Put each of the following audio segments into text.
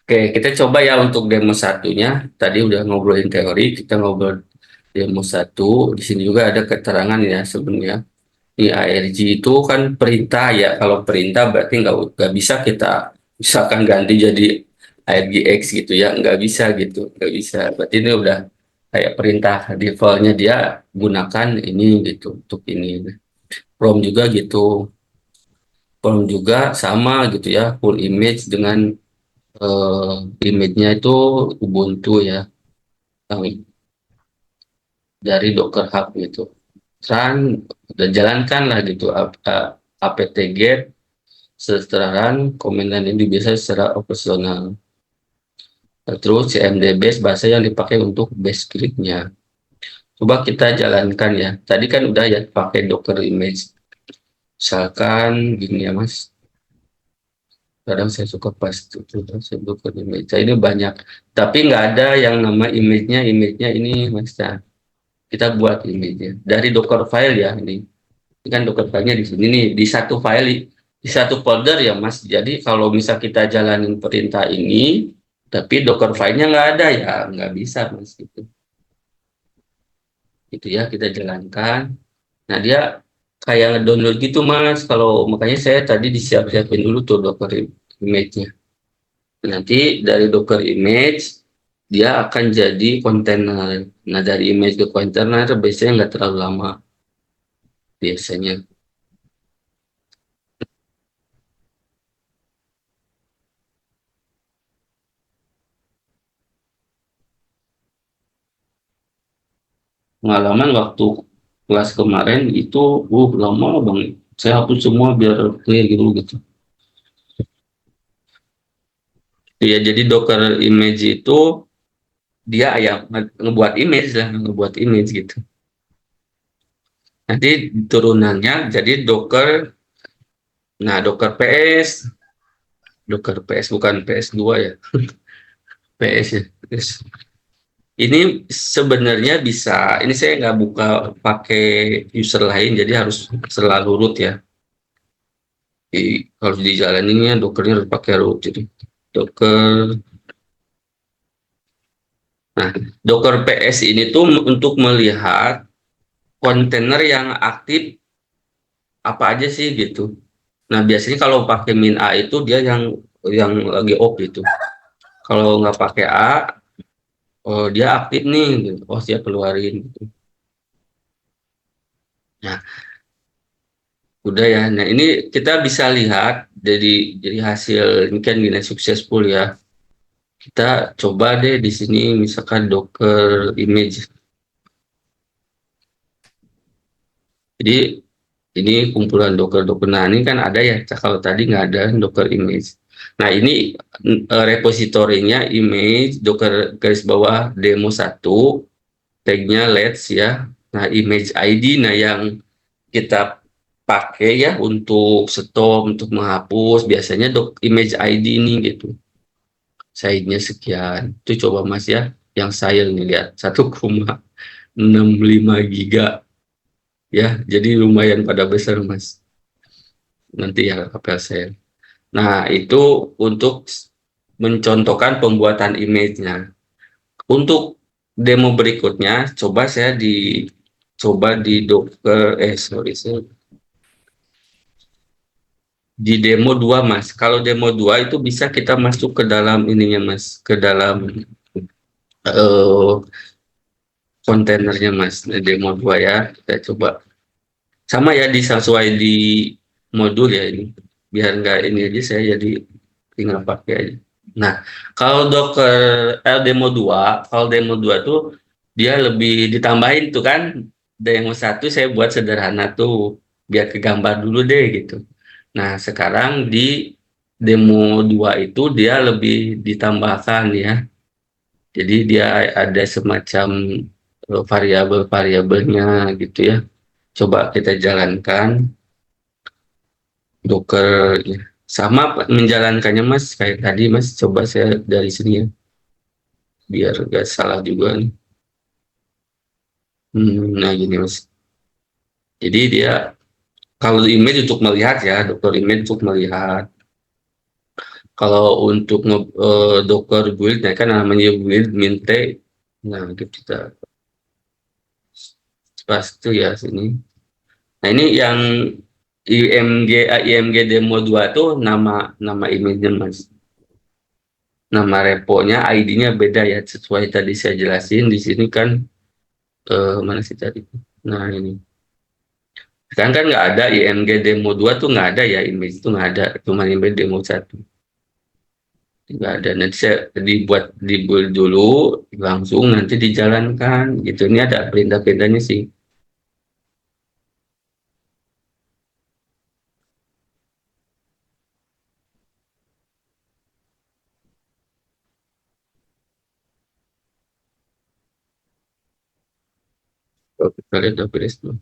Oke, kita coba ya untuk demo satunya. Tadi udah ngobrolin teori, kita ngobrol demo satu. Di sini juga ada keterangan ya sebenarnya. Di ARG itu kan perintah ya. Kalau perintah berarti nggak bisa kita misalkan ganti jadi ARGX gitu ya. Nggak bisa gitu. Nggak bisa. Berarti ini udah kayak perintah defaultnya dia gunakan ini gitu untuk ini. Prompt juga gitu. Prompt juga sama gitu ya. Full image dengan eh, image-nya itu Ubuntu ya, yang dari Docker Hub gitu. Dan jalankan lah gitu apt-get setelah komandan ini biasa secara operasional. Terus CMD base bahasa yang dipakai untuk base script-nya. Coba kita jalankan ya. Tadi kan udah ya pakai Docker image. Misalkan gini ya Mas. Kadang saya suka pas itu saya Docker image. Nah, ini banyak. Tapi nggak ada yang nama image-nya ini Mas. Nah, kita buat image-nya dari Docker file ya ini kan Docker file-nya di sini nih di satu file di satu folder ya Mas. Jadi kalau misal kita jalanin perintah ini tapi Docker file-nya nggak ada ya nggak bisa Mas gitu ya kita jalankan. Nah dia kayak download gitu Mas. Kalau makanya saya tadi disiap-siapin dulu tuh Docker image-nya. Nanti dari Docker image dia akan jadi kontainer. Nah dari image ke kontainer biasanya nggak terlalu lama biasanya. Pengalaman waktu kelas kemarin itu lama banget. Saya hapus semua biar clear gitu. Ya jadi Docker image itu dia yang ngebuat image lah, ngebuat image gitu. Nanti turunannya jadi Docker, nah Docker PS bukan PS2 ya, PS ya. Terus ini sebenarnya bisa, ini saya nggak buka pakai user lain, jadi harus selalu root ya. Harus dijalaninnya Dockernya harus pakai root. Jadi Docker. Nah, Docker PS ini tuh untuk melihat kontainer yang aktif apa aja sih gitu. Nah, biasanya kalau pakai min A itu dia yang lagi off gitu. Kalau nggak pakai A, oh dia aktif nih, gitu. Oh siap keluarin gitu. Nah, udah ya. Nah, ini kita bisa lihat jadi hasil ini kan gini successful ya. Kita coba deh di sini misalkan Docker image. Jadi ini kumpulan Docker. Nah, ini kan ada ya. Kalau tadi nggak ada Docker image. Nah, ini repositorinya image Docker garis bawah demo satu, tagnya let's ya. Nah, image ID, nah yang kita pakai ya untuk stop, untuk menghapus, biasanya image ID ini gitu. Size-nya sekian. Itu coba Mas ya, yang saya nih lihat 1,65 giga ya. Jadi lumayan pada besar Mas. Nanti ya kapel saya. Nah, itu untuk mencontohkan pembuatan image-nya. Untuk demo berikutnya, coba di Docker, sorry, di demo 2 Mas. Kalau demo 2 itu bisa kita masuk ke dalam ininya, Mas, ke dalam eh, kontainernya, Mas. Demo 2 ya, kita coba. Sama ya, disesuai di modul ya ini. Biar nggak ini aja, saya jadi tinggal pakai aja. Nah, kalau demo 2 kalau demo 2 tuh dia lebih ditambahin tuh kan. Demo satu saya buat sederhana tuh, biar ke gambar dulu deh gitu. Nah, sekarang di demo 2 itu dia lebih ditambahkan ya. Jadi dia ada semacam variabel-variabelnya gitu ya. Coba kita jalankan Docker ya. Sama menjalankannya Mas kayak tadi Mas, coba saya dari sini ya biar gak salah juga nih. Nah gini Mas. Jadi dia kalau image untuk melihat ya, dokter image untuk melihat. Kalau untuk Docker build, ya kan namanya build minte. Nah, itu kita pas itu ya sini. Nah, ini yang IMG demo 2 tuh nama nama image-nya Mas. Nama reponya, ID-nya beda ya, sesuai tadi saya jelasin di sini kan mana sih tadi? Nah, ini. Sekarang kan nggak ada IMG demo 2 tuh nggak ada ya, image itu nggak ada, cuma image demo 1. Nggak ada, nanti saya dibuat dulu, langsung nanti dijalankan gitu. Ini ada perintah-perintahnya sih. Kalau kita lihat udah beres tuh.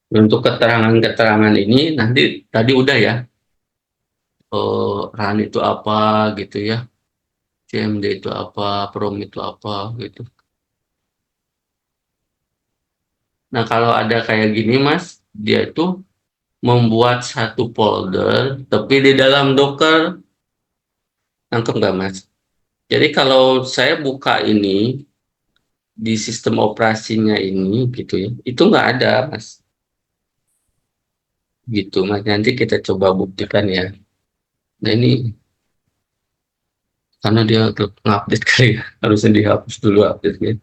Untuk keterangan-keterangan ini nanti tadi udah ya, RAN itu apa gitu ya, CMD itu apa, PROM itu apa gitu. Nah, kalau ada kayak gini Mas, dia itu membuat satu folder tapi di dalam Docker, nangkep nggak Mas? Jadi kalau saya buka ini di sistem operasinya ini gitu ya, itu nggak ada Mas. Gitu Mas, nanti kita coba buktikan ya. Nah ini karena dia ngupdate kali ya, harusnya dihapus dulu update-nya.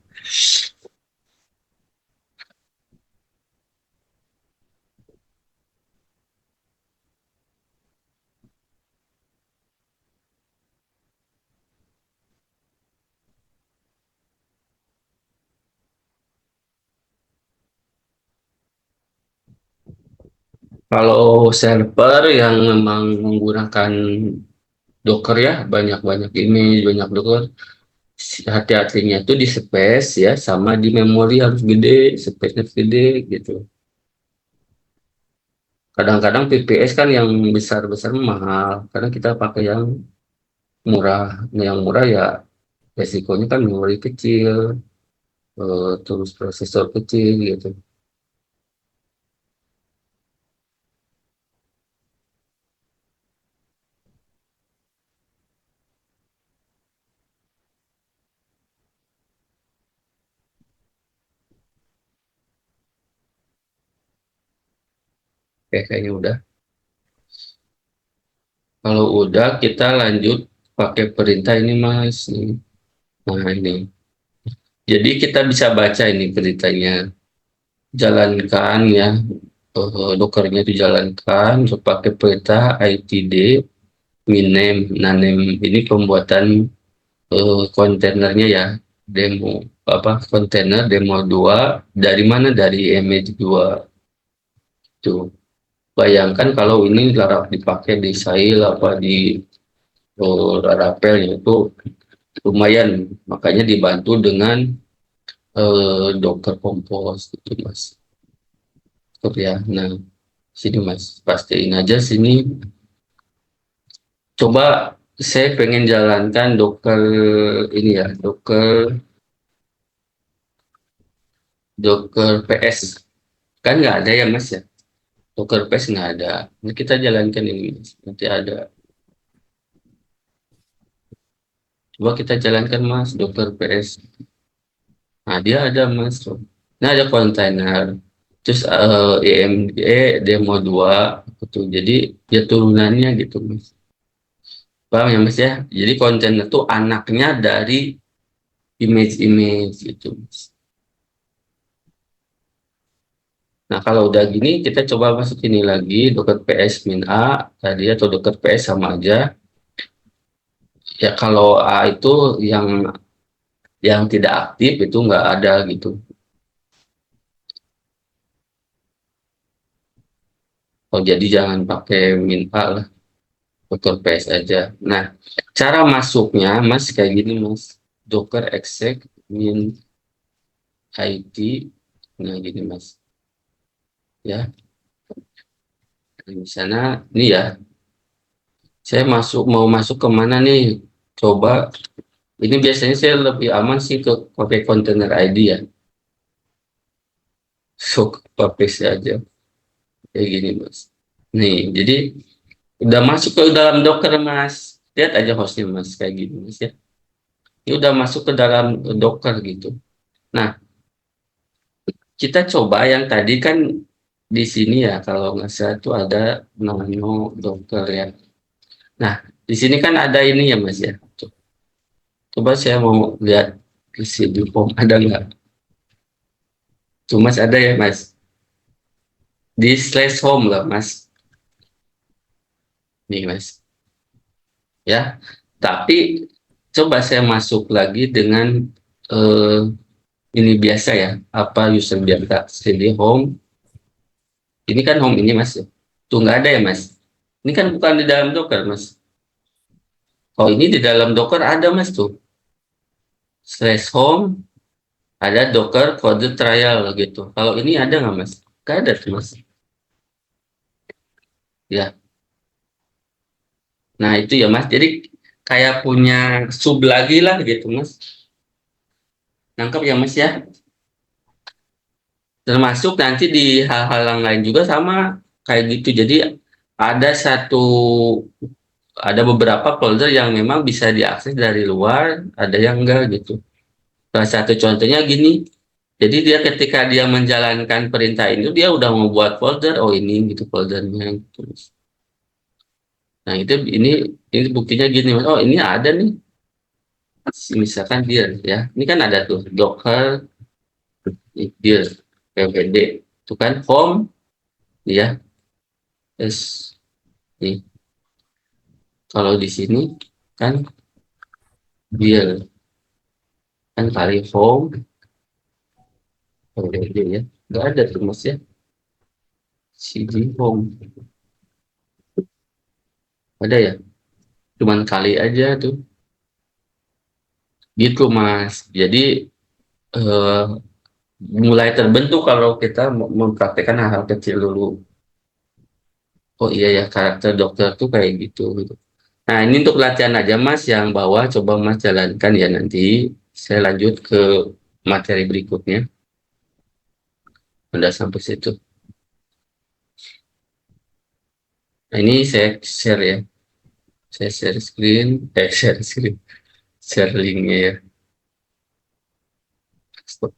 Kalau server yang memang menggunakan Docker ya, banyak-banyak image, banyak Docker, hati-hatinya itu di space ya, sama di memori harus gede, space-nya gede gitu. Kadang-kadang VPS kan yang besar-besar mahal, karena kita pakai yang murah. Nah, yang murah ya resikonya kan memori kecil, terus prosesor kecil gitu. Kayak kayaknya udah. Kalau udah kita lanjut pakai perintah ini Mas. Nah ini. Jadi kita bisa baca ini beritanya. Jalankan ya, Dockernya dijalankan untuk pakai perintah itd minem nanem. Ini pembuatan kontainernya ya, demo apa kontainer demo 2 dari mana, dari image 2 tuh. Bayangkan kalau ini dipakai di Sail apa di Laravel itu lumayan, makanya dibantu dengan Docker Compose gitu Mas. Betul ya. Nah, sini Mas, pastiin aja sini. Coba saya pengen jalankan Docker ini ya, Docker PS. Kan nggak ada ya Mas ya. Docker PS nggak ada. Nah, kita jalankan ini Mas. Nanti ada. Coba kita jalankan Mas, Docker PS. Nah, dia ada Mas. Nah, ada kontainer. Terus IMG demo 2 gitu. Jadi ya turunannya gitu Mas. Paham ya Mas ya? Jadi kontainer itu anaknya dari image-image gitu Mas. Nah, kalau udah gini, kita coba masuk ini lagi, Docker PS min A tadi atau Docker PS sama aja. Ya, kalau A itu yang yang tidak aktif itu nggak ada gitu. Oh, jadi jangan pakai min A lah, Docker PS aja. Nah, cara masuknya, Mas, kayak gini, Mas. Docker exec min IT. Nah, gini, Mas. Ya, di sana, ini ya. Saya mau masuk ke mana nih? Coba, ini biasanya saya lebih aman sih ke pakai kontainer ID ya. So, pakai aja kayak gini mas. Nih, jadi udah masuk ke dalam Docker mas. Lihat aja hostnya mas kayak gini mas ya. Ini udah masuk ke dalam Docker gitu. Nah, kita coba yang tadi kan di sini ya, kalau nggak salah itu ada nano Docker ya. Nah, di sini kan ada ini ya mas ya. Coba saya mau lihat di sini form ada nggak? Tuh mas ada ya mas. Di slash home lah mas. Nih mas. Ya. Tapi coba saya masuk lagi dengan eh, ini biasa ya. Apa user biasa. CD home. Ini kan home ini mas. Tuh nggak ada ya mas. Ini kan bukan di dalam Docker mas. Oh ini di dalam Docker ada mas tuh. Slash home. Ada Docker kode trial gitu. Kalau ini ada nggak mas? Nggak ada tuh mas. Ya. Nah itu ya mas. Jadi kayak punya sub lagi lah gitu mas. Nangkep ya mas ya. Termasuk nanti di hal-hal yang lain juga sama kayak gitu. Jadi ada ada beberapa folder yang memang bisa diakses dari luar, ada yang enggak gitu. Salah satu contohnya gini. Jadi dia ketika dia menjalankan perintah itu dia udah membuat folder, oh ini gitu foldernya gitu. Nah itu ini buktinya gini, Mas. Oh ini ada nih, misalkan dia ya, ini kan ada tuh Docker dia PWD, itu kan home ya, terus nih kalau di sini kan dia kan kali home PWD ya, nggak ada tuh mas ya, CD home ada ya, cuman kali aja tuh, gitu mas. Jadi eh, mulai terbentuk kalau kita mempraktekkan hal-hal kecil dulu. Oh iya ya, karakter dokter tuh kayak gitu, gitu. Nah, ini untuk latihan aja Mas yang bawah coba Mas jalankan ya nanti. Saya lanjut ke materi berikutnya. Udah sampai situ. Nah, ini saya share ya. Saya share screen, share screen, share linknya ya. Stop.